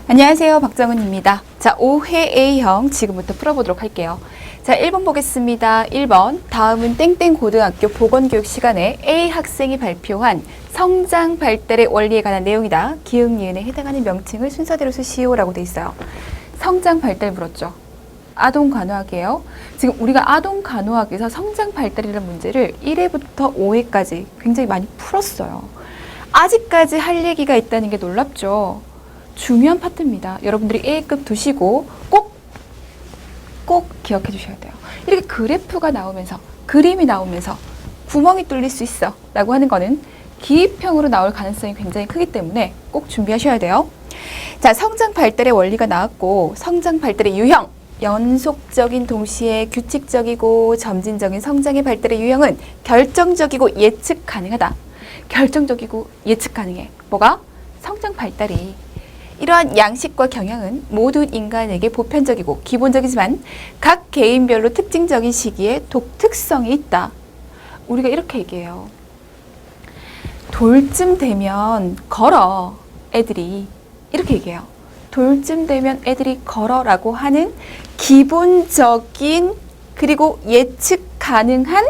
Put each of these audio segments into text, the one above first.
안녕하세요. 박정은입니다. 자, 5회 A형 지금부터 풀어보도록 할게요. 자, 1번 보겠습니다. 1번, 다음은 땡땡고등학교 보건교육 시간에 A 학생이 발표한 성장 발달의 원리에 관한 내용이다. 기역, 니은에 해당하는 명칭을 순서대로 쓰시오라고 돼 있어요. 성장 발달 물었죠. 아동 간호학이에요. 지금 우리가 아동 간호학에서 성장 발달이라는 문제를 1회부터 5회까지 굉장히 많이 풀었어요. 아직까지 할 얘기가 있다는 게 놀랍죠. 중요한 파트입니다. 여러분들이 A급 두시고 꼭 기억해 주셔야 돼요. 이렇게 그래프가 나오면서, 그림이 나오면서 구멍이 뚫릴 수 있어 라고 하는 거는 기입형으로 나올 가능성이 굉장히 크기 때문에 꼭 준비하셔야 돼요. 자, 성장 발달의 원리가 나왔고, 성장 발달의 유형, 연속적인 동시에 규칙적이고 점진적인 성장의 발달의 유형은 결정적이고 예측 가능하다. 결정적이고 예측 가능해. 뭐가? 성장 발달이. 이러한 양식과 경향은 모두 인간에게 보편적이고 기본적이지만 각 개인별로 특징적인 시기에 독특성이 있다. 우리가 이렇게 얘기해요. 돌쯤 되면 걸어, 애들이. 이렇게 얘기해요. 돌쯤 되면 애들이 걸어라고 하는 기본적인 그리고 예측 가능한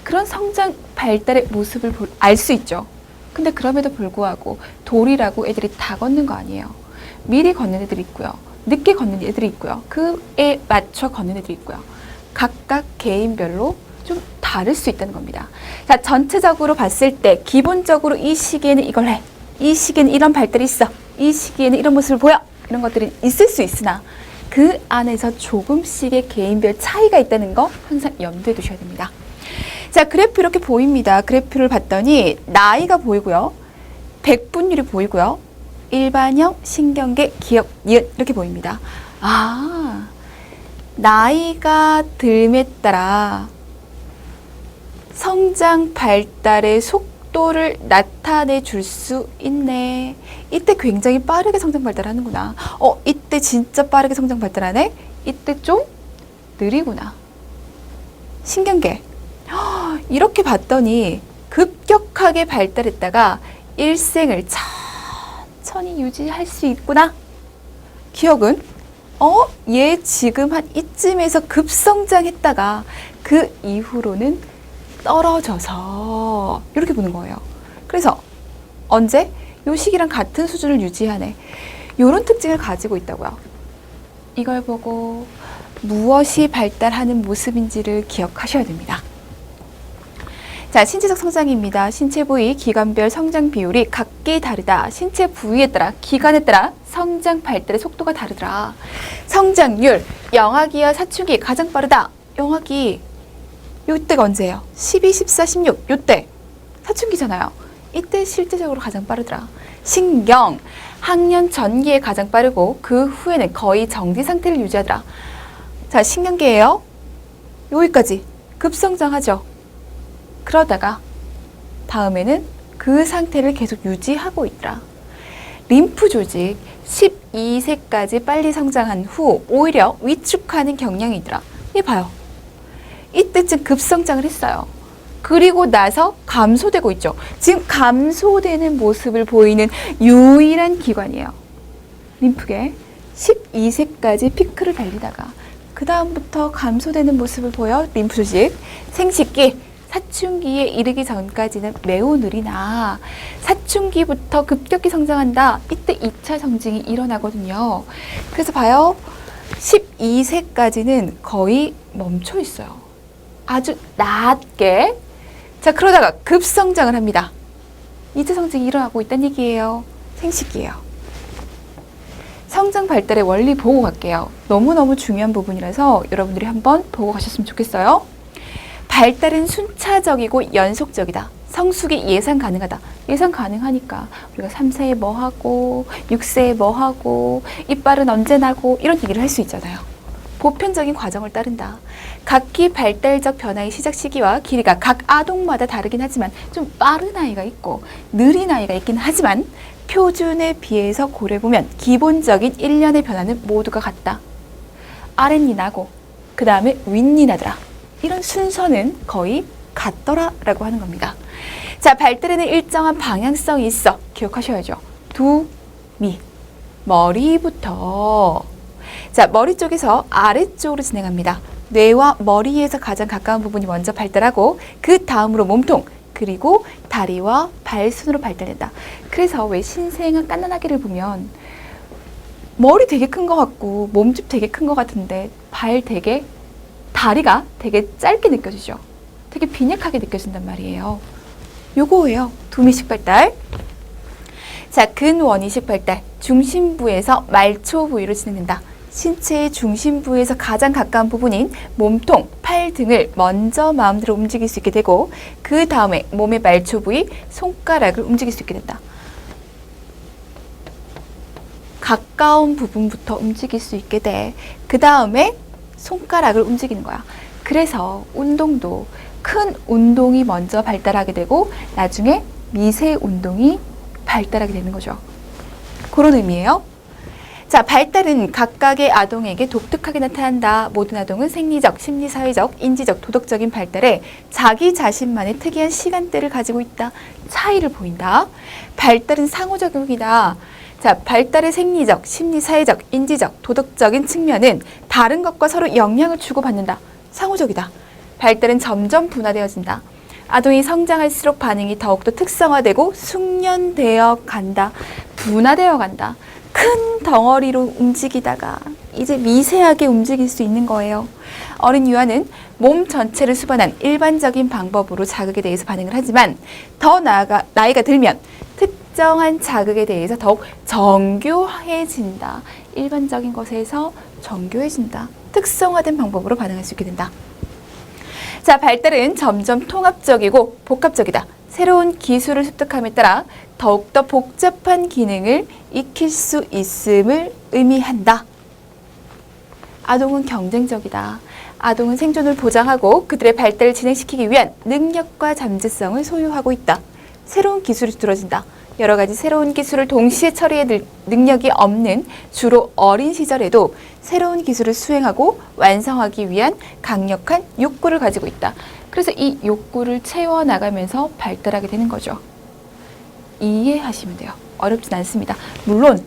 그런 성장 발달의 모습을 알 수 있죠. 근데 그럼에도 불구하고 돌이라고 애들이 다 걷는 거 아니에요. 미리 걷는 애들이 있고요. 늦게 걷는 애들이 있고요. 그에 맞춰 걷는 애들이 있고요. 각각 개인별로 좀 다를 수 있다는 겁니다. 자, 전체적으로 봤을 때 기본적으로 이 시기에는 이걸 해. 이 시기에는 이런 발달이 있어. 이 시기에는 이런 모습을 보여. 이런 것들이 있을 수 있으나 그 안에서 조금씩의 개인별 차이가 있다는 거 항상 염두에 두셔야 됩니다. 자, 그래프 이렇게 보입니다. 그래프를 봤더니 나이가 보이고요. 백분율이 보이고요. 일반형, 신경계, 기역, 니은 이렇게 보입니다. 아, 나이가 듦에 따라 성장 발달의 속도를 나타내 줄 수 있네. 이때 굉장히 빠르게 성장 발달하는구나. 이때 진짜 빠르게 성장 발달하네. 이때 좀 느리구나. 신경계. 이렇게 봤더니 급격하게 발달했다가 일생을 천천히 유지할 수 있구나. 기억은 얘 지금 한 이쯤에서 급성장했다가 그 이후로는 떨어져서 이렇게 보는 거예요. 그래서 언제? 요 시기랑 같은 수준을 유지하네. 요런 특징을 가지고 있다고요. 이걸 보고 무엇이 발달하는 모습인지를 기억하셔야 됩니다. 자, 신체적 성장입니다. 신체 부위, 기관별 성장 비율이 각기 다르다. 신체 부위에 따라, 기관에 따라 성장 발달의 속도가 다르더라. 성장률, 영아기와 사춘기 가장 빠르다. 영아기, 요때가 언제예요? 12, 14, 16, 요때. 사춘기잖아요. 이때 실제적으로 가장 빠르더라. 신경, 학년 전기에 가장 빠르고 그 후에는 거의 정지 상태를 유지하더라. 자, 신경계예요. 여기까지 급성장하죠. 그러다가 다음에는 그 상태를 계속 유지하고 있더라. 림프 조직 12세까지 빨리 성장한 후 오히려 위축하는 경향이 있더라. 이 봐요. 이때쯤 급성장을 했어요. 그리고 나서 감소되고 있죠. 지금 감소되는 모습을 보이는 유일한 기관이에요. 림프계 12세까지 피크를 달리다가 그 다음부터 감소되는 모습을 보여. 림프 조직 생식기 사춘기에 이르기 전까지는 매우 느리나 사춘기부터 급격히 성장한다. 이때 2차 성징이 일어나거든요. 그래서 봐요. 12세까지는 거의 멈춰 있어요. 아주 낮게. 자, 그러다가 급성장을 합니다. 2차 성징이 일어나고 있다는 얘기예요. 생식기예요. 성장 발달의 원리 보고 갈게요. 너무너무 중요한 부분이라서 여러분들이 한번 보고 가셨으면 좋겠어요. 발달은 순차적이고 연속적이다. 성숙이 예상 가능하다. 예상 가능하니까 우리가 3세에 뭐 하고 6세에 뭐 하고 이빨은 언제 나고 이런 얘기를 할 수 있잖아요. 보편적인 과정을 따른다. 각기 발달적 변화의 시작 시기와 길이가 각 아동마다 다르긴 하지만 좀 빠른 아이가 있고 느린 아이가 있긴 하지만 표준에 비해서 고려해보면 기본적인 일련의 변화는 모두가 같다. 아랫니 나고 그 다음에 윗니 나더라. 이런 순서는 거의 같더라라고 하는 겁니다. 자, 발달에는 일정한 방향성이 있어. 기억하셔야죠. 두, 미. 머리부터. 자, 머리 쪽에서 아래쪽으로 진행합니다. 뇌와 머리에서 가장 가까운 부분이 먼저 발달하고 그 다음으로 몸통, 그리고 다리와 발 순으로 발달된다. 그래서 왜 신생아 갓난아기를 보면 머리 되게 큰 것 같고 몸집 되게 큰 것 같은데 다리가 되게 짧게 느껴지죠. 되게 빈약하게 느껴진단 말이에요. 요거예요. 두미식 발달. 자, 근원이식 발달. 중심부에서 말초 부위로 진행된다. 신체의 중심부에서 가장 가까운 부분인 몸통, 팔 등을 먼저 마음대로 움직일 수 있게 되고 그 다음에 몸의 말초 부위, 손가락을 움직일 수 있게 된다. 가까운 부분부터 움직일 수 있게 돼. 그 다음에 손가락을 움직이는 거야. 그래서 운동도 큰 운동이 먼저 발달하게 되고 나중에 미세 운동이 발달하게 되는 거죠. 그런 의미예요. 자, 발달은 각각의 아동에게 독특하게 나타난다. 모든 아동은 생리적, 심리사회적, 인지적, 도덕적인 발달에 자기 자신만의 특이한 시간대를 가지고 있다. 차이를 보인다. 발달은 상호작용이다. 자, 발달의 생리적, 심리사회적, 인지적, 도덕적인 측면은 다른 것과 서로 영향을 주고받는다. 상호적이다. 발달은 점점 분화되어진다. 아동이 성장할수록 반응이 더욱더 특성화되고 숙련되어 간다. 분화되어 간다. 큰 덩어리로 움직이다가 이제 미세하게 움직일 수 있는 거예요. 어린 유아는 몸 전체를 수반한 일반적인 방법으로 자극에 대해서 반응을 하지만 더 나아가 나이가 들면 특정한 자극에 대해서 더욱 정교해진다. 일반적인 것에서 정교해진다. 특성화된 방법으로 반응할 수 있게 된다. 자, 발달은 점점 통합적이고 복합적이다. 새로운 기술을 습득함에 따라 더욱더 복잡한 기능을 익힐 수 있음을 의미한다. 아동은 경쟁적이다. 아동은 생존을 보장하고 그들의 발달을 진행시키기 위한 능력과 잠재성을 소유하고 있다. 새로운 기술이 두드러진다. 여러 가지 새로운 기술을 동시에 처리할 능력이 없는 주로 어린 시절에도 새로운 기술을 수행하고 완성하기 위한 강력한 욕구를 가지고 있다. 그래서 이 욕구를 채워나가면서 발달하게 되는 거죠. 이해하시면 돼요. 어렵진 않습니다. 물론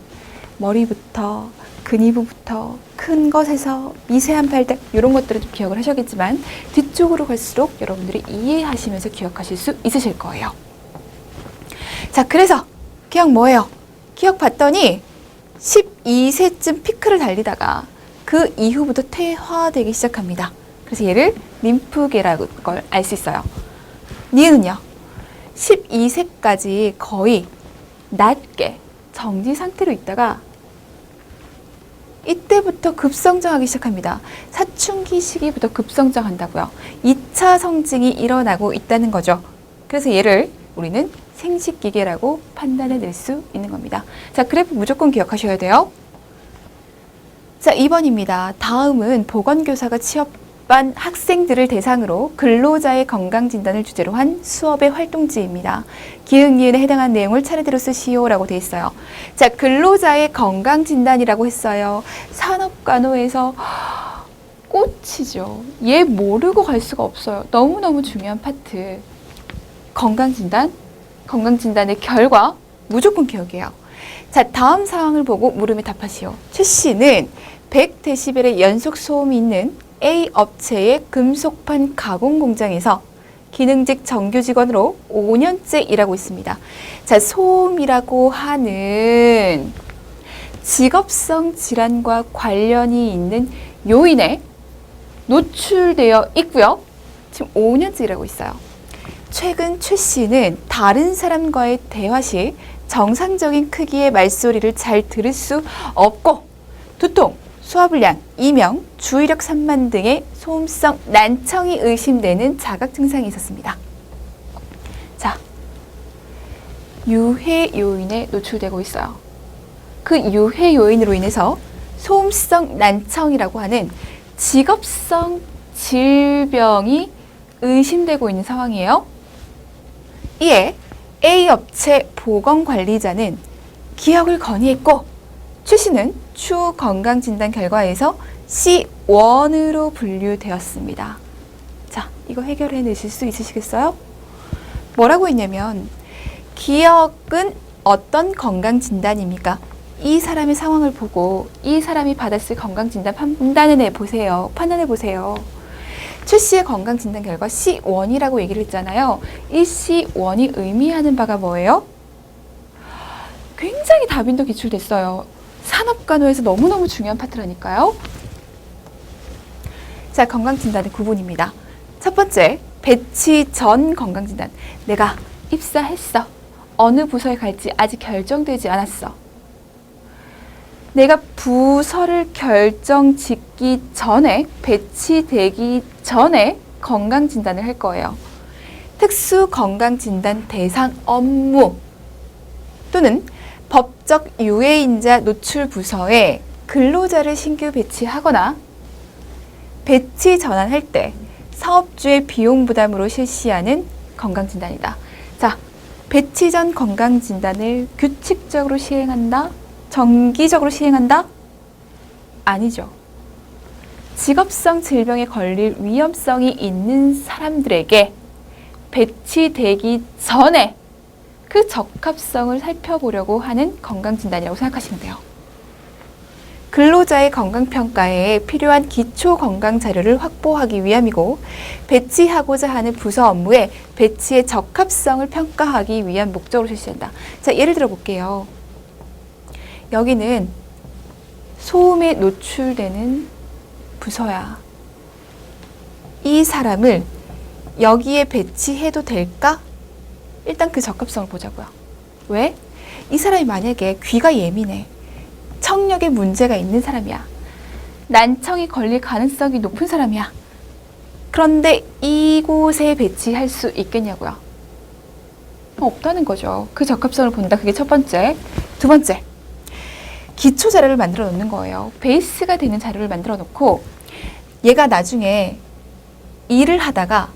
머리부터 근위부부터 큰 것에서 미세한 발달 이런 것들을 좀 기억을 하셔야겠지만 뒤쪽으로 갈수록 여러분들이 이해하시면서 기억하실 수 있으실 거예요. 자, 그래서 기억 뭐예요? 기억 봤더니 12세쯤 피크를 달리다가 그 이후부터 퇴화되기 시작합니다. 그래서 얘를 림프계라고 걸 알 수 있어요. 니은은요. 12세까지 거의 낮게 정지 상태로 있다가 이때부터 급성장하기 시작합니다. 사춘기 시기부터 급성장한다고요. 2차 성징이 일어나고 있다는 거죠. 그래서 얘를 우리는 생식기계라고 판단해 낼 수 있는 겁니다. 자, 그래프 무조건 기억하셔야 돼요. 자, 2번입니다. 다음은 보건교사가 취업한 학생들을 대상으로 근로자의 건강진단을 주제로 한 수업의 활동지입니다. 기흥, 니은에 해당한 내용을 차례대로 쓰시오라고 돼 있어요. 자, 근로자의 건강진단이라고 했어요. 산업간호에서 꽃이죠. 얘 모르고 갈 수가 없어요. 너무너무 중요한 파트. 건강진단, 건강진단의 결과 무조건 기억해요. 자, 다음 상황을 보고 물음에 답하시오. 최 씨는 100데시벨의 연속 소음이 있는 A 업체의 금속판 가공 공장에서 기능직 정규 직원으로 5년째 일하고 있습니다. 자, 소음이라고 하는 직업성 질환과 관련이 있는 요인에 노출되어 있고요. 지금 5년째 일하고 있어요. 최근 최 씨는 다른 사람과의 대화 시 정상적인 크기의 말소리를 잘 들을 수 없고 두통, 소화불량, 이명, 주의력 산만 등의 소음성 난청이 의심되는 자각 증상이 있었습니다. 자, 유해 요인에 노출되고 있어요. 그 유해 요인으로 인해서 소음성 난청이라고 하는 직업성 질병이 의심되고 있는 상황이에요. 이에 A 업체 보건관리자는 기억을 건의했고 최 씨는 추후 건강진단 결과에서 C1으로 분류되었습니다. 자, 이거 해결해 내실 수 있으시겠어요? 뭐라고 했냐면 기억은 어떤 건강진단입니까? 이 사람의 상황을 보고 이 사람이 받았을 건강진단 판단해 보세요. 최 씨의 건강진단 결과 C1이라고 얘기를 했잖아요. 이 C1이 의미하는 바가 뭐예요? 굉장히 다빈도 기출됐어요. 산업간호에서 너무너무 중요한 파트라니까요. 자, 건강진단의 구분입니다. 첫 번째, 배치 전 건강진단. 내가 입사했어. 어느 부서에 갈지 아직 결정되지 않았어. 내가 부서를 결정짓기 전에, 배치되기 전에 건강진단을 할 거예요. 특수건강진단 대상 업무 또는 법적 유해인자 노출 부서에 근로자를 신규 배치하거나 배치 전환할 때 사업주의 비용 부담으로 실시하는 건강진단이다. 자, 배치 전 건강진단을 규칙적으로 시행한다? 정기적으로 시행한다? 아니죠. 직업성 질병에 걸릴 위험성이 있는 사람들에게 배치되기 전에 그 적합성을 살펴보려고 하는 건강진단이라고 생각하시면 돼요. 근로자의 건강평가에 필요한 기초 건강 자료를 확보하기 위함이고 배치하고자 하는 부서 업무에 배치의 적합성을 평가하기 위한 목적으로 실시한다. 자, 예를 들어 볼게요. 여기는 소음에 노출되는 부서야. 이 사람을 여기에 배치해도 될까? 일단 그 적합성을 보자고요. 왜? 이 사람이 만약에 귀가 예민해. 청력에 문제가 있는 사람이야. 난청이 걸릴 가능성이 높은 사람이야. 그런데 이곳에 배치할 수 있겠냐고요? 없다는 거죠. 그 적합성을 본다. 그게 첫 번째. 두 번째, 기초 자료를 만들어 놓는 거예요. 베이스가 되는 자료를 만들어 놓고 얘가 나중에 일을 하다가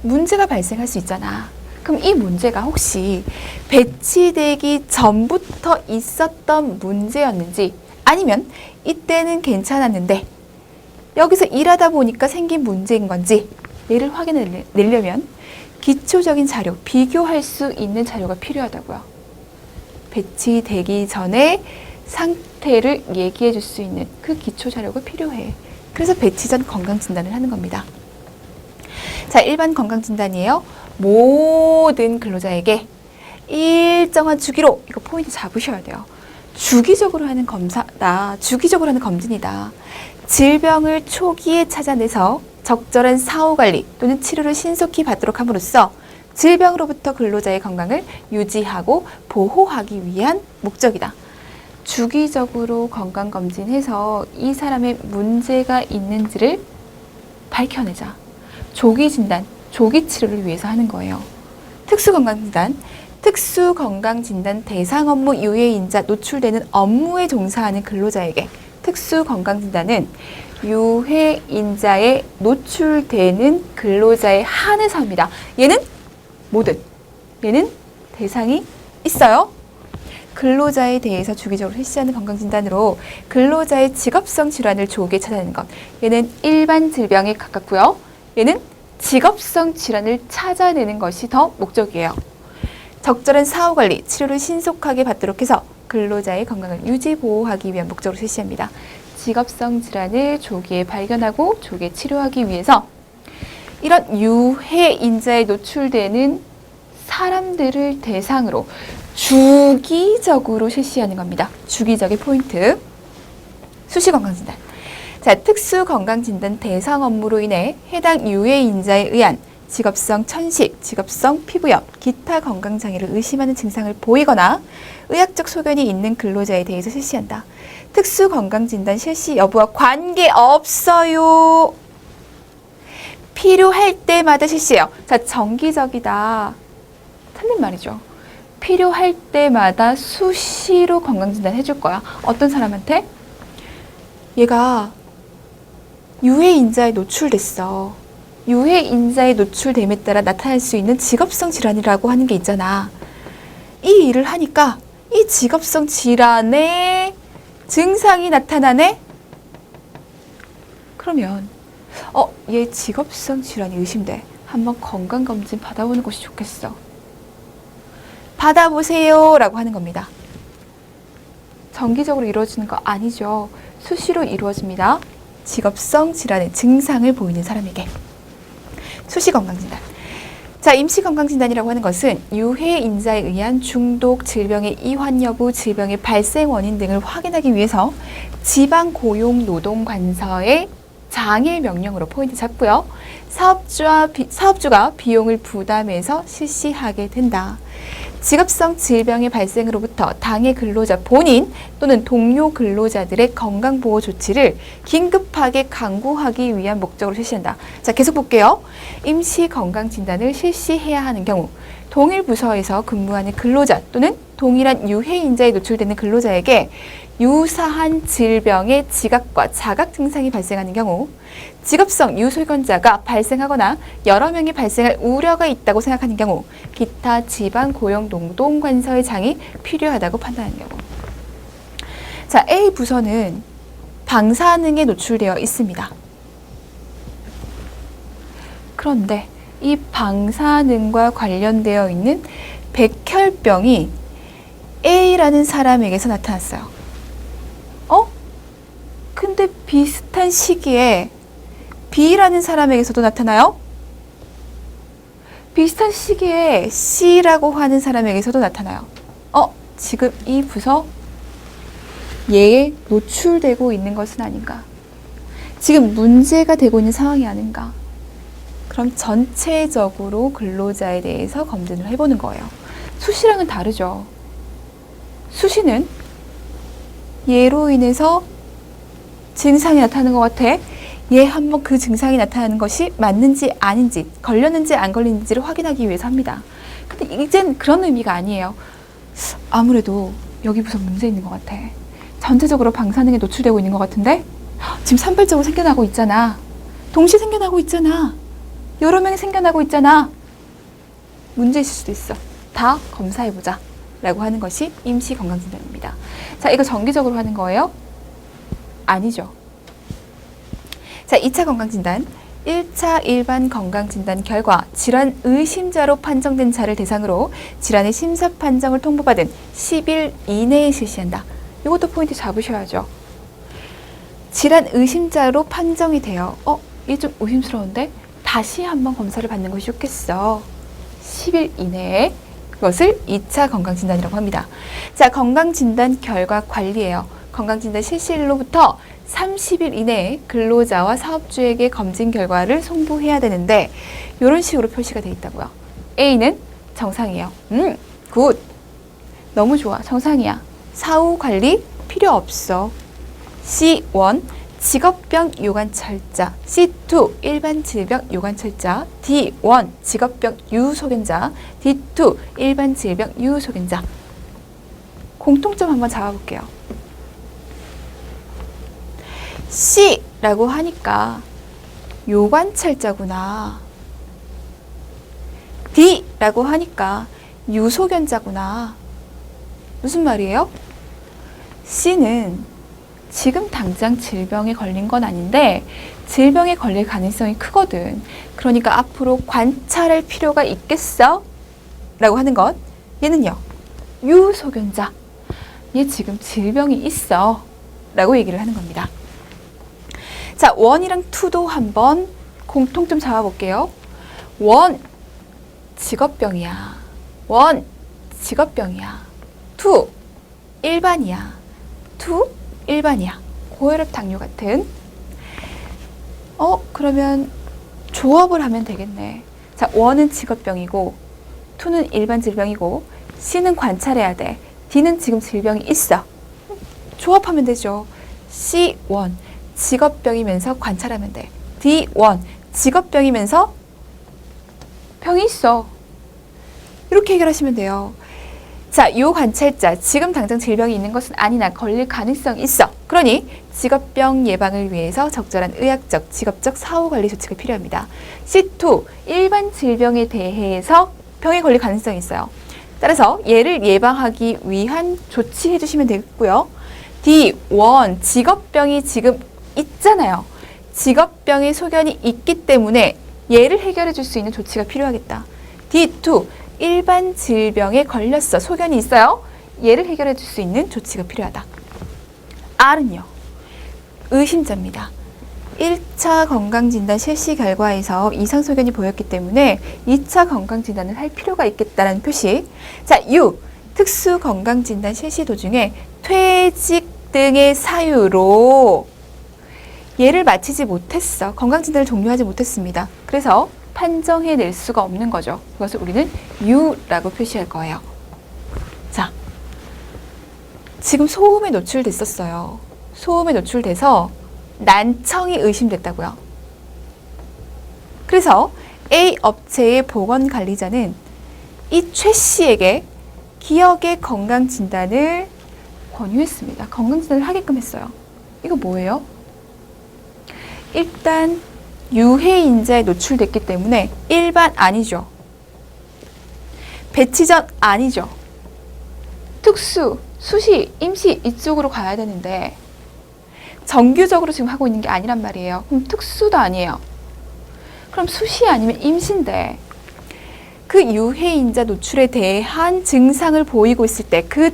문제가 발생할 수 있잖아. 그럼 이 문제가 혹시 배치되기 전부터 있었던 문제였는지 아니면 이때는 괜찮았는데 여기서 일하다 보니까 생긴 문제인 건지 얘를 확인해 내려면 기초적인 자료, 비교할 수 있는 자료가 필요하다고요. 배치되기 전에 상태를 얘기해 줄 수 있는 그 기초 자료가 필요해. 그래서 배치 전 건강진단을 하는 겁니다. 자, 일반 건강진단이에요. 모든 근로자에게 일정한 주기로, 이거 포인트 잡으셔야 돼요. 주기적으로 하는 검사다. 주기적으로 하는 검진이다. 질병을 초기에 찾아내서 적절한 사후관리 또는 치료를 신속히 받도록 함으로써 질병으로부터 근로자의 건강을 유지하고 보호하기 위한 목적이다. 주기적으로 건강검진해서 이 사람의 문제가 있는지를 밝혀내자. 조기 진단, 조기 치료를 위해서 하는 거예요. 특수건강진단, 특수건강진단 대상 업무 유해인자 노출되는 업무에 종사하는 근로자에게 특수건강진단은 유해인자에 노출되는 근로자에 한해서 합니다. 얘는 모든, 얘는 대상이 있어요. 근로자에 대해서 주기적으로 실시하는 건강진단으로 근로자의 직업성 질환을 조기에 찾아내는 것. 얘는 일반 질병에 가깝고요. 얘는 직업성 질환을 찾아내는 것이 더 목적이에요. 적절한 사후관리, 치료를 신속하게 받도록 해서 근로자의 건강을 유지, 보호하기 위한 목적으로 실시합니다. 직업성 질환을 조기에 발견하고 조기에 치료하기 위해서 이런 유해인자에 노출되는 사람들을 대상으로 주기적으로 실시하는 겁니다. 주기적의 포인트. 수시건강진단. 자, 특수건강진단 대상 업무로 인해 해당 유해인자에 의한 직업성 천식, 직업성 피부염, 기타 건강장애를 의심하는 증상을 보이거나 의학적 소견이 있는 근로자에 대해서 실시한다. 특수건강진단 실시 여부와 관계없어요. 필요할 때마다 실시해요. 자, 정기적이다. 틀린 말이죠. 필요할 때마다 수시로 건강진단 해줄 거야. 어떤 사람한테? 얘가 유해인자에 노출됐어. 유해인자에 노출됨에 따라 나타날 수 있는 직업성 질환이라고 하는 게 있잖아. 이 일을 하니까 이 직업성 질환의 증상이 나타나네? 그러면 얘 직업성 질환이 의심돼. 한번 건강검진 받아보는 것이 좋겠어. 받아보세요 라고 하는 겁니다. 정기적으로 이루어지는 거 아니죠. 수시로 이루어집니다. 직업성 질환의 증상을 보이는 사람에게. 수시건강진단. 자, 임시건강진단이라고 하는 것은 유해인자에 의한 중독, 질병의 이환 여부, 질병의 발생 원인 등을 확인하기 위해서 지방고용노동관서의 장애 명령으로 포인트 잡고요. 사업주가 비용을 부담해서 실시하게 된다. 직업성 질병의 발생으로부터 당해 근로자 본인 또는 동료 근로자들의 건강보호 조치를 긴급하게 강구하기 위한 목적으로 실시한다. 자, 계속 볼게요. 임시건강진단을 실시해야 하는 경우 동일 부서에서 근무하는 근로자 또는 동일한 유해인자에 노출되는 근로자에게 유사한 질병의 지각과 자각 증상이 발생하는 경우, 직업성 유소견자가 발생하거나 여러 명이 발생할 우려가 있다고 생각하는 경우, 기타 지방고용노동관서의 장이 필요하다고 판단하는 경우. 자, A 부서는 방사능에 노출되어 있습니다. 그런데 이 방사능과 관련되어 있는 백혈병이 A라는 사람에게서 나타났어요. 근데 비슷한 시기에 B라는 사람에게서도 나타나요? 비슷한 시기에 C라고 하는 사람에게서도 나타나요. 지금 이 부서 얘에 노출되고 있는 것은 아닌가? 지금 문제가 되고 있는 상황이 아닌가? 그럼 전체적으로 근로자에 대해서 검진을 해보는 거예요. 수시랑은 다르죠. 수시는 얘로 인해서 증상이 나타나는 것 같아. 얘 한번 그 증상이 나타나는 것이 맞는지 아닌지, 걸렸는지 안 걸렸는지를 확인하기 위해서 합니다. 근데 이젠 그런 의미가 아니에요. 아무래도 여기 무슨 문제 있는 것 같아. 전체적으로 방사능에 노출되고 있는 것 같은데? 지금 산발적으로 생겨나고 있잖아. 동시에 생겨나고 있잖아. 여러 명이 생겨나고 있잖아. 문제 있을 수도 있어. 다 검사해보자 라고 하는 것이 임시건강진단입니다. 자, 이거 정기적으로 하는 거예요? 아니죠. 자, 2차 건강진단. 1차 일반 건강진단 결과 질환 의심자로 판정된 자를 대상으로 질환의 심사 판정을 통보받은 10일 이내에 실시한다. 이것도 포인트 잡으셔야죠. 질환 의심자로 판정이 돼요. 이게 좀 의심스러운데? 다시 한번 검사를 받는 것이 좋겠어. 10일 이내에. 그것을 2차 건강진단이라고 합니다. 자, 건강진단 결과 관리예요. 건강진단 실시일로부터 30일 이내에 근로자와 사업주에게 검진 결과를 송부해야 되는데 이런 식으로 표시가 되어 있다고요. A는 정상이에요. 굿. 너무 좋아. 정상이야. 사후 관리 필요 없어. C1 직업병 요관철자, C2 일반 질병 요관철자, D1 직업병 유소견자, D2 일반 질병 유소견자. 공통점 한번 잡아볼게요. C라고 하니까 요관철자구나. D라고 하니까 유소견자구나. 무슨 말이에요? C는 지금 당장 질병에 걸린 건 아닌데 질병에 걸릴 가능성이 크거든. 그러니까 앞으로 관찰할 필요가 있겠어? 라고 하는 것. 얘는요. 유소견자. 얘 지금 질병이 있어. 라고 얘기를 하는 겁니다. 자, 1이랑 2도 한번 공통점 잡아볼게요. 1, 직업병이야. 1, 직업병이야. 2, 일반이야. 2, 일반이야. 고혈압, 당뇨 같은. 그러면 조합을 하면 되겠네. 자, 1은 직업병이고 2는 일반 질병이고 C는 관찰해야 돼. D는 지금 질병이 있어. 조합하면 되죠. C1 직업병이면서 관찰하면 돼. D1 직업병이면서 병이 있어. 이렇게 해결하시면 돼요. 자, 요 관찰자, 지금 당장 질병이 있는 것은 아니나 걸릴 가능성이 있어. 그러니 직업병 예방을 위해서 적절한 의학적, 직업적 사후관리 조치가 필요합니다. C2, 일반 질병에 대해서 병에 걸릴 가능성이 있어요. 따라서 얘를 예방하기 위한 조치 해주시면 되겠고요. D1, 직업병이 지금 있잖아요. 직업병의 소견이 있기 때문에 얘를 해결해 줄 수 있는 조치가 필요하겠다. D2, 일반 질병에 걸렸어. 소견이 있어요. 얘를 해결해 줄 수 있는 조치가 필요하다. R은요. 의심자입니다. 1차 건강진단 실시 결과에서 이상 소견이 보였기 때문에 2차 건강진단을 할 필요가 있겠다는 표시. 자, U. 특수 건강진단 실시 도중에 퇴직 등의 사유로 얘를 마치지 못했어. 건강진단을 종료하지 못했습니다. 그래서 판정해낼 수가 없는 거죠. 그것을 우리는 U라고 표시할 거예요. 자, 지금 소음에 노출됐었어요. 소음에 노출돼서 난청이 의심됐다고요. 그래서 A 업체의 보건관리자는 이 최 씨에게 기억의 건강진단을 권유했습니다. 건강진단을 하게끔 했어요. 이거 뭐예요? 일단 유해인자에 노출됐기 때문에 일반 아니죠. 배치전 아니죠. 특수, 수시, 임시 이쪽으로 가야 되는데 정규적으로 지금 하고 있는 게 아니란 말이에요. 그럼 특수도 아니에요. 그럼 수시 아니면 임시인데 그 유해인자 노출에 대한 증상을 보이고 있을 때 그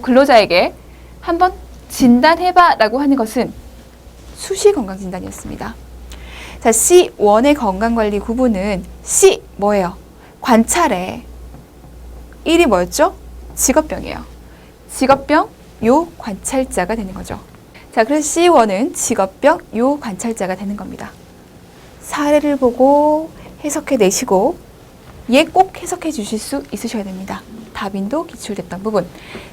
근로자에게 한번 진단해봐 라고 하는 것은 수시 건강진단이었습니다. 자, C1의 건강관리 구분은 C 뭐예요? 관찰에 1이 뭐였죠? 직업병이에요. 직업병 요 관찰자가 되는 거죠. 자, 그래서 C1은 직업병 요 관찰자가 되는 겁니다. 사례를 보고 해석해 내시고 얘 꼭 해석해 주실 수 있으셔야 됩니다. 답인도 기출됐던 부분.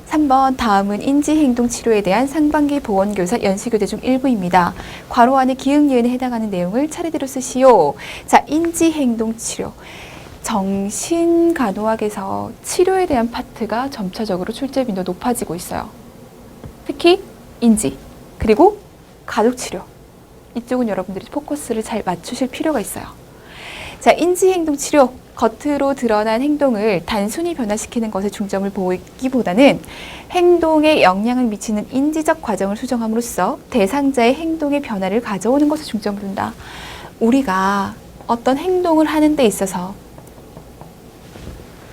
3번 다음은 인지행동치료에 대한 상반기 보건교사 연수교재 중 일부입니다. 괄호 안에 기응예은에 해당하는 내용을 차례대로 쓰시오. 자, 인지행동치료. 정신간호학에서 치료에 대한 파트가 점차적으로 출제 빈도 높아지고 있어요. 특히 인지, 그리고 가족치료. 이쪽은 여러분들이 포커스를 잘 맞추실 필요가 있어요. 자, 인지행동치료. 겉으로 드러난 행동을 단순히 변화시키는 것에 중점을 보이기보다는 행동에 영향을 미치는 인지적 과정을 수정함으로써 대상자의 행동의 변화를 가져오는 것에 중점을 둔다. 우리가 어떤 행동을 하는 데 있어서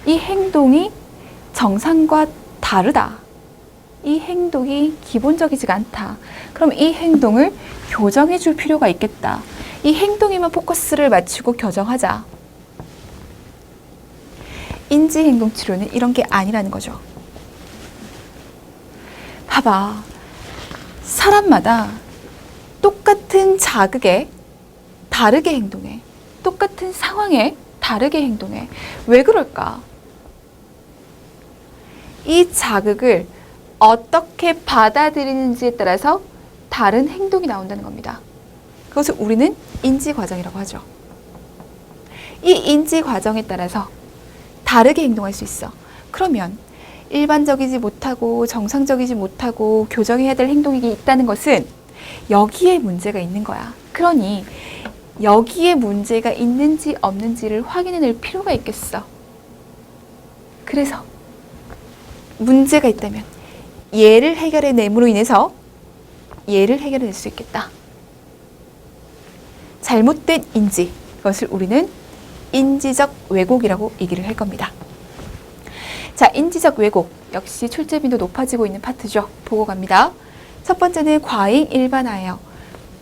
이 행동이 정상과 다르다. 이 행동이 기본적이지가 않다. 그럼 이 행동을 교정해 줄 필요가 있겠다. 이 행동에만 포커스를 맞추고 교정하자. 인지행동치료는 이런 게 아니라는 거죠. 봐봐. 사람마다 똑같은 자극에 다르게 행동해. 똑같은 상황에 다르게 행동해. 왜 그럴까? 이 자극을 어떻게 받아들이는지에 따라서 다른 행동이 나온다는 겁니다. 그것을 우리는 인지과정이라고 하죠. 이 인지과정에 따라서 다르게 행동할 수 있어. 그러면 일반적이지 못하고 정상적이지 못하고 교정해야 될 행동이 있다는 것은 여기에 문제가 있는 거야. 그러니 여기에 문제가 있는지 없는지를 확인해낼 필요가 있겠어. 그래서 문제가 있다면 얘를 해결해냄으로 인해서 얘를 해결해낼 수 있겠다. 잘못된 인지, 그것을 우리는 인지적 왜곡이라고 얘기를 할 겁니다. 자, 인지적 왜곡 역시 출제 빈도 높아지고 있는 파트죠. 보고 갑니다. 첫 번째는 과잉 일반화예요.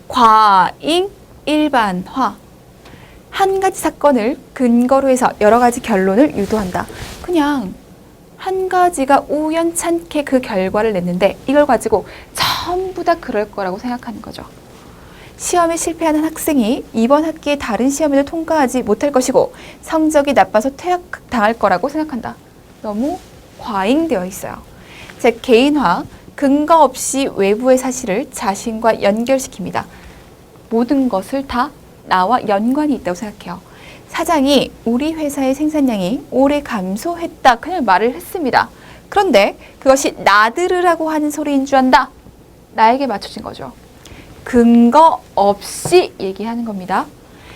과잉 일반화. 한 가지 사건을 근거로 해서 여러 가지 결론을 유도한다. 그냥 한 가지가 우연찮게 그 결과를 냈는데 이걸 가지고 전부 다 그럴 거라고 생각하는 거죠. 시험에 실패하는 학생이 이번 학기에 다른 시험에도 통과하지 못할 것이고 성적이 나빠서 퇴학당할 거라고 생각한다. 너무 과잉되어 있어요. 즉, 개인화, 근거 없이 외부의 사실을 자신과 연결시킵니다. 모든 것을 다 나와 연관이 있다고 생각해요. 사장이 우리 회사의 생산량이 올해 감소했다. 그냥 말을 했습니다. 그런데 그것이 나들으라고 하는 소리인 줄 안다. 나에게 맞춰진 거죠. 근거 없이 얘기하는 겁니다.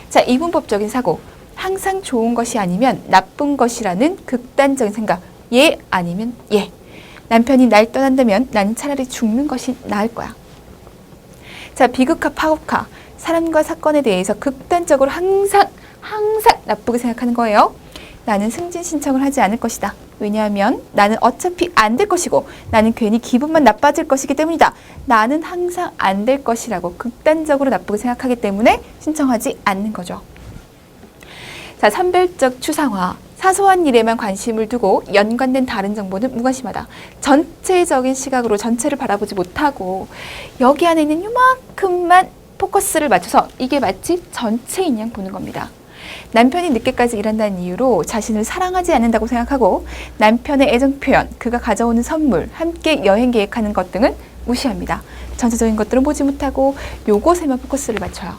자, 이분법적인 사고. 항상 좋은 것이 아니면 나쁜 것이라는 극단적인 생각. 예 아니면 예. 남편이 날 떠난다면 나는 차라리 죽는 것이 나을 거야. 자, 비극화, 파국화. 사람과 사건에 대해서 극단적으로 항상 나쁘게 생각하는 거예요. 나는 승진 신청을 하지 않을 것이다. 왜냐하면 나는 어차피 안 될 것이고 나는 괜히 기분만 나빠질 것이기 때문이다. 나는 항상 안 될 것이라고 극단적으로 나쁘게 생각하기 때문에 신청하지 않는 거죠. 자, 선별적 추상화. 사소한 일에만 관심을 두고 연관된 다른 정보는 무관심하다. 전체적인 시각으로 전체를 바라보지 못하고 여기 안에 있는 요만큼만 포커스를 맞춰서 이게 마치 전체인 양 보는 겁니다. 남편이 늦게까지 일한다는 이유로 자신을 사랑하지 않는다고 생각하고 남편의 애정 표현, 그가 가져오는 선물, 함께 여행 계획하는 것 등은 무시합니다. 전체적인 것들은 보지 못하고 요것에만 포커스를 맞춰요.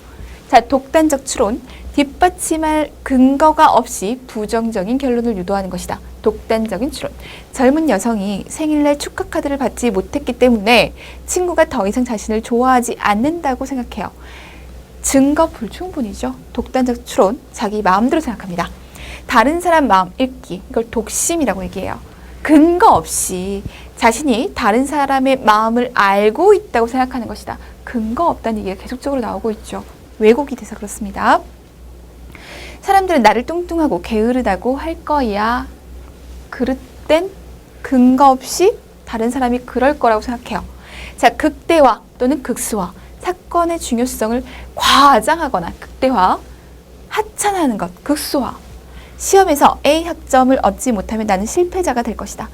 자, 독단적 추론. 뒷받침할 근거가 없이 부정적인 결론을 유도하는 것이다. 독단적인 추론. 젊은 여성이 생일날 축하 카드를 받지 못했기 때문에 친구가 더 이상 자신을 좋아하지 않는다고 생각해요. 증거 불충분이죠. 독단적 추론. 자기 마음대로 생각합니다. 다른 사람 마음 읽기. 이걸 독심이라고 얘기해요. 근거 없이 자신이 다른 사람의 마음을 알고 있다고 생각하는 것이다. 근거 없다는 얘기가 계속적으로 나오고 있죠. 왜곡이 돼서 그렇습니다. 사람들은 나를 뚱뚱하고 게으르다고 할 거야. 그릇된 근거 없이 다른 사람이 그럴 거라고 생각해요. 자, 극대화 또는 극소화. 사건의 중요성을 과장하거나 극대화, 하찮하는 것, 극소화. 시험에서 A 학점을 얻지 못하면 나는 실패자가 될 것이다.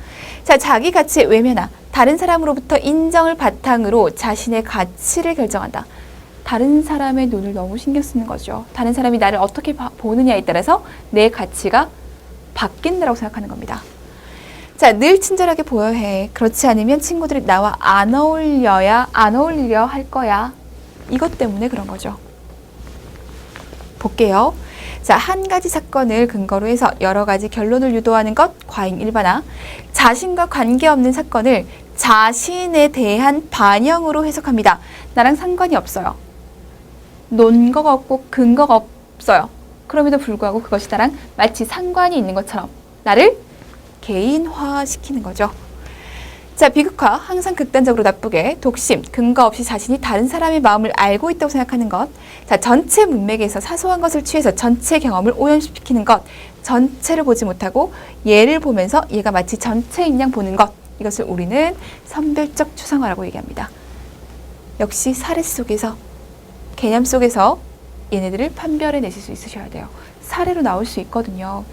자, 자기 가치의 외면화. 다른 사람으로부터 인정을 바탕으로 자신의 가치를 결정한다. 다른 사람의 눈을 너무 신경 쓰는 거죠. 다른 사람이 나를 어떻게 보느냐에 따라서 내 가치가 바뀐다라고 생각하는 겁니다. 자, 늘 친절하게 보여야 해. 그렇지 않으면 친구들이 나와 안 어울려 할 거야. 이것 때문에 그런 거죠. 볼게요. 자, 한 가지 사건을 근거로 해서 여러 가지 결론을 유도하는 것, 과잉 일반화. 자신과 관계없는 사건을 자신에 대한 반영으로 해석합니다. 나랑 상관이 없어요. 논거가 없고 근거가 없어요. 그럼에도 불구하고 그것이 나랑 마치 상관이 있는 것처럼 나를 개인화시키는 거죠. 자, 비극화. 항상 극단적으로 나쁘게. 독심. 근거 없이 자신이 다른 사람의 마음을 알고 있다고 생각하는 것. 자, 전체 문맥에서 사소한 것을 취해서 전체 경험을 오염시키는 것. 전체를 보지 못하고 얘를 보면서 얘가 마치 전체인 양 보는 것. 이것을 우리는 선별적 추상화라고 얘기합니다. 역시 사례 속에서, 개념 속에서 얘네들을 판별해 내실 수 있으셔야 돼요. 사례로 나올 수 있거든요.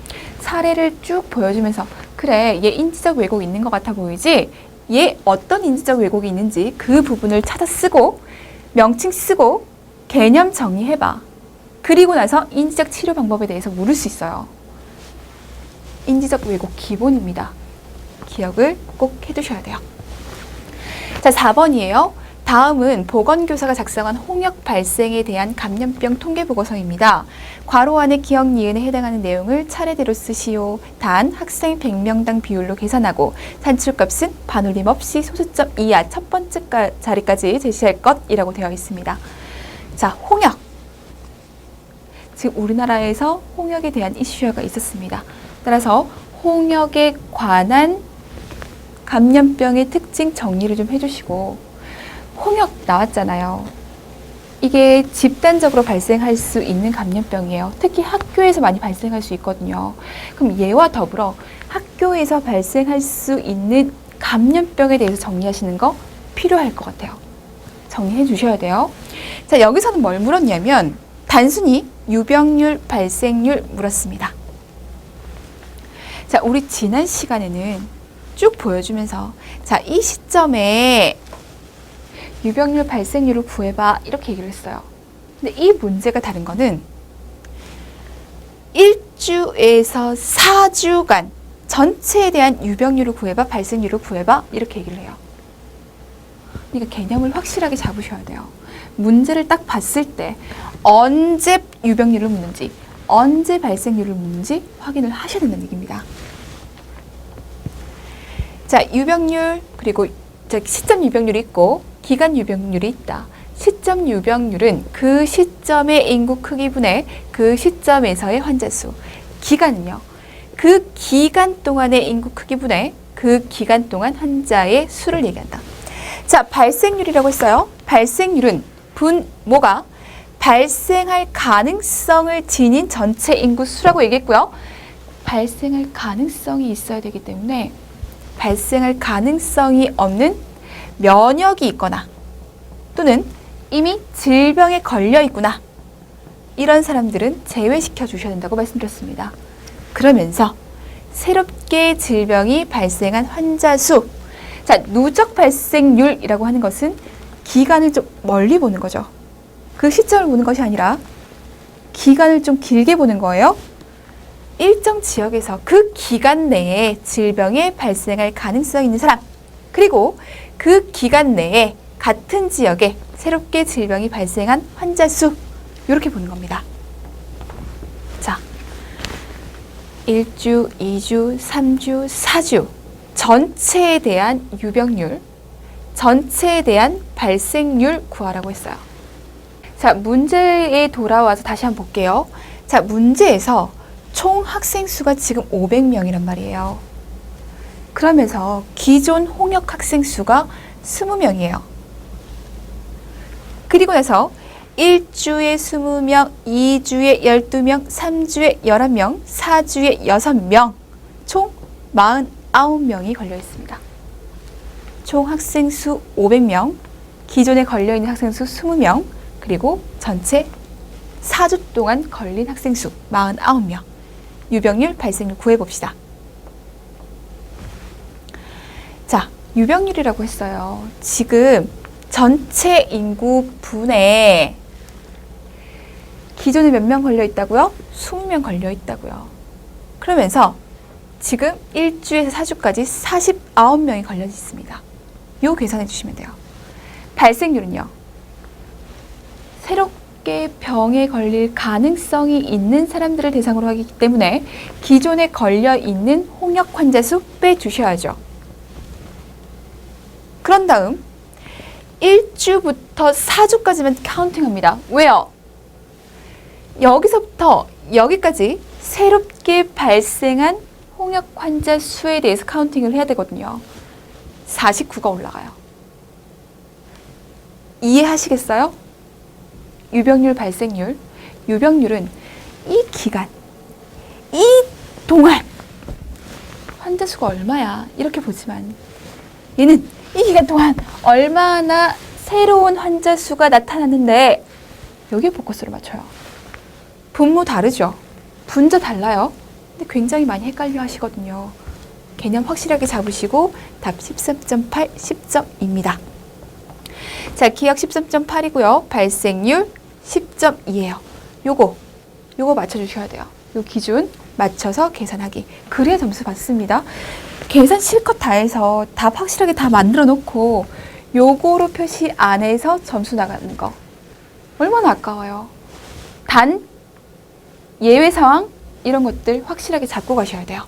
사례를 쭉 보여주면서 그래, 얘 인지적 왜곡이 있는 것 같아 보이지? 얘 어떤 인지적 왜곡이 있는지 그 부분을 찾아 쓰고 명칭 쓰고 개념 정리해봐. 그리고 나서 인지적 치료 방법에 대해서 물을 수 있어요. 인지적 왜곡 기본입니다. 기억을 꼭 해두셔야 돼요. 자, 4번이에요. 다음은 보건교사가 작성한 홍역 발생에 대한 감염병 통계보고서입니다. 괄호 안에 기억, 니은에 해당하는 내용을 차례대로 쓰시오. 단, 학생 100명당 비율로 계산하고 산출값은 반올림 없이 소수점 이하 첫 번째 자리까지 제시할 것이라고 되어 있습니다. 자, 홍역. 지금 우리나라에서 홍역에 대한 이슈가 있었습니다. 따라서 홍역에 관한 감염병의 특징 정리를 좀 해주시고, 홍역 나왔잖아요. 이게 집단적으로 발생할 수 있는 감염병이에요. 특히 학교에서 많이 발생할 수 있거든요. 그럼 얘와 더불어 학교에서 발생할 수 있는 감염병에 대해서 정리하시는 거 필요할 것 같아요. 정리해 주셔야 돼요. 자, 여기서는 뭘 물었냐면 단순히 유병률, 발생률 물었습니다. 자, 우리 지난 시간에는 쭉 보여주면서 자, 이 시점에 유병률, 발생률을 구해봐 이렇게 얘기를 했어요. 근데 이 문제가 다른 거는 1주에서 4주간 전체에 대한 유병률을 구해봐, 발생률을 구해봐 이렇게 얘기를 해요. 그러니까 개념을 확실하게 잡으셔야 돼요. 문제를 딱 봤을 때 언제 유병률을 묻는지, 언제 발생률을 묻는지 확인을 하셔야 된다는 얘기입니다. 자, 유병률, 그리고 시점 유병률이 있고 기간 유병률이 있다. 시점 유병률은 그 시점의 인구 크기분의 그 시점에서의 환자 수. 기간은요, 그 기간 동안의 인구 크기분의 그 기간 동안 환자의 수를 얘기한다. 자, 발생률이라고 했어요. 발생률은 분모가 발생할 가능성을 지닌 전체 인구 수라고 얘기했고요. 발생할 가능성이 있어야 되기 때문에 발생할 가능성이 없는 면역이 있거나 또는 이미 질병에 걸려 있구나. 이런 사람들은 제외시켜 주셔야 된다고 말씀드렸습니다. 그러면서 새롭게 질병이 발생한 환자 수. 자, 누적 발생률이라고 하는 것은 기간을 좀 멀리 보는 거죠. 그 시점을 보는 것이 아니라 기간을 좀 길게 보는 거예요. 일정 지역에서 그 기간 내에 질병이 발생할 가능성이 있는 사람, 그리고 그 기간 내에 같은 지역에 새롭게 질병이 발생한 환자 수, 이렇게 보는 겁니다. 자, 1주, 2주, 3주, 4주 전체에 대한 유병률, 전체에 대한 발생률 구하라고 했어요. 자, 문제에 돌아와서 다시 한번 볼게요. 자, 문제에서 총 학생 수가 지금 500명이란 말이에요. 그러면서 기존 홍역 학생 수가 20명이에요. 그리고 나서 1주에 20명, 2주에 12명, 3주에 11명, 4주에 6명, 총 49명이 걸려 있습니다. 총 학생 수 500명, 기존에 걸려있는 학생 수 20명, 그리고 전체 4주 동안 걸린 학생 수 49명. 유병률, 발생률 구해봅시다. 자, 유병률이라고 했어요. 지금 전체 인구 분에 기존에 몇 명 걸려 있다고요? 20명 걸려 있다고요. 그러면서 지금 1주에서 4주까지 49명이 걸려 있습니다. 요 계산해 주시면 돼요. 발생률은요. 새롭게 병에 걸릴 가능성이 있는 사람들을 대상으로 하기 때문에 기존에 걸려 있는 홍역 환자 수 빼주셔야죠. 그런 다음 1주부터 4주까지만 카운팅합니다. 왜요? 여기서부터 여기까지 새롭게 발생한 홍역 환자 수에 대해서 카운팅을 해야 되거든요. 49가 올라가요. 이해하시겠어요? 유병률, 발생률. 유병률은 이 기간, 이 동안 환자 수가 얼마야? 이렇게 보지만 얘는 이 기간 동안 얼마나 새로운 환자 수가 나타났는데 여기에 포커스를 맞춰요. 분모 다르죠? 분자 달라요? 근데 굉장히 많이 헷갈려 하시거든요. 개념 확실하게 잡으시고 답 13.8, 10점입니다. 자, 기억 13.8이고요. 발생률 10.2예요. 요거 맞춰주셔야 돼요. 요 기준 맞춰서 계산하기. 그래야 점수 받습니다. 계산 실컷 다 해서 답 확실하게 다 만들어 놓고 요거로 표시 안 해서 점수 나가는 거. 얼마나 아까워요. 단, 예외 상황 이런 것들 확실하게 잡고 가셔야 돼요.